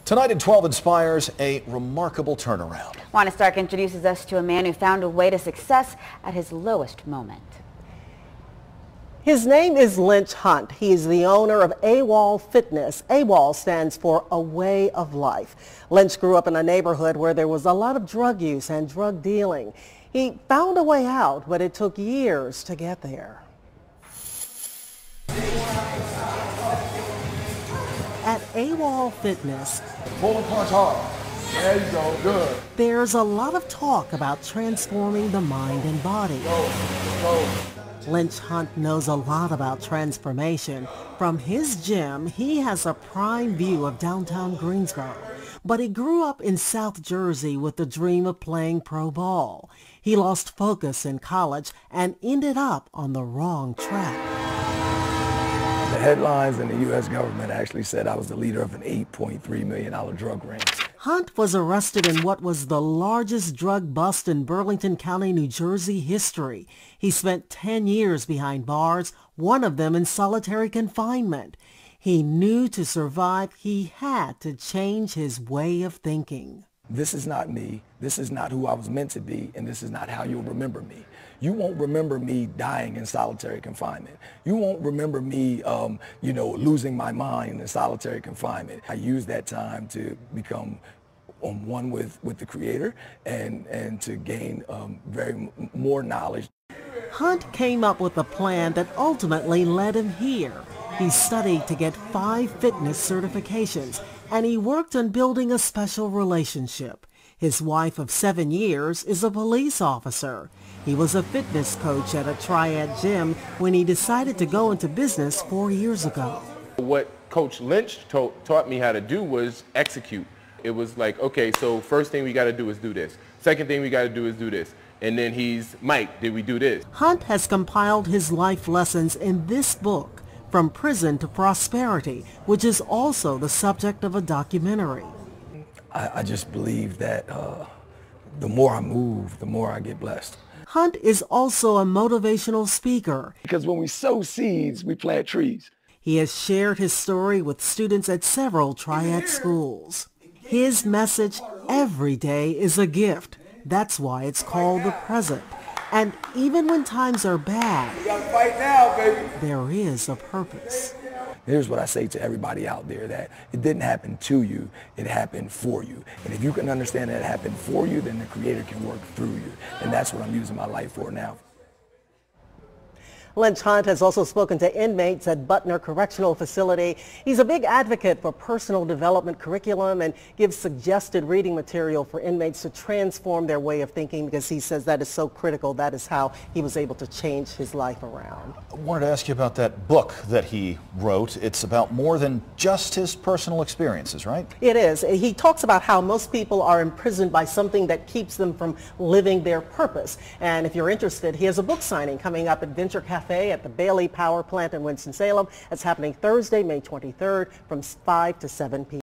Tonight at 12 inspires a remarkable turnaround. Wanda Starke introduces us to a man who found a way to success at his lowest moment. His name is Lynch Hunt. He is the owner of AWOL Fitness. AWOL stands for A Way of Life. Lynch grew up in a neighborhood where there was a lot of drug use and drug dealing. He found a way out, but it took years to get there. At AWOL Fitness, pull and punch hard. There you go, good. There's a lot of talk about transforming the mind and body. Go. Lynch Hunt knows a lot about transformation. From his gym, he has a prime view of downtown Greensboro. But he grew up in South Jersey with the dream of playing pro ball. He lost focus in college and ended up on the wrong track. The headlines in the U.S. government actually said I was the leader of an $8.3 million drug ring. Hunt was arrested in what was the largest drug bust in Burlington County, New Jersey history. He spent 10 years behind bars, one of them in solitary confinement. He knew to survive, he had to change his way of thinking. This is not me, this is not who I was meant to be, and this is not how you'll remember me. You won't remember me dying in solitary confinement. You won't remember me, losing my mind in solitary confinement. I used that time to become one with the Creator and to gain more knowledge. Hunt came up with a plan that ultimately led him here. He studied to get 5 fitness certifications, and he worked on building a special relationship. His wife of 7 years is a police officer. He was a fitness coach at a Triad gym when he decided to go into business 4 years ago. What Coach Lynch taught me how to do was execute. It was like, okay, so first thing we got to do is do this. Second thing we got to do is do this. And then he's, Mike, did we do this? Hunt has compiled his life lessons in this book, From Prison to Prosperity, which is also the subject of a documentary. I just believe that the more I move, the more I get blessed. Hunt is also a motivational speaker. Because when we sow seeds, we plant trees. He has shared his story with students at several Triad schools. His message, every day is a gift. That's why it's called The Present. And even when times are bad, we gotta fight now, baby. There is a purpose. Here's what I say to everybody out there, that it didn't happen to you, it happened for you. And if you can understand that it happened for you, then the Creator can work through you. And that's what I'm using my life for now. Lynch Hunt has also spoken to inmates at Butner Correctional Facility. He's a big advocate for personal development curriculum and gives suggested reading material for inmates to transform their way of thinking, because he says that is so critical. That is how he was able to change his life around. I wanted to ask you about that book that he wrote. It's about more than just his personal experiences, right? It is. He talks about how most people are imprisoned by something that keeps them from living their purpose. And if you're interested, he has a book signing coming up at Venture Cafe at the Bailey Power Plant in Winston-Salem. It's happening Thursday, May 23rd from 5 to 7 p.m.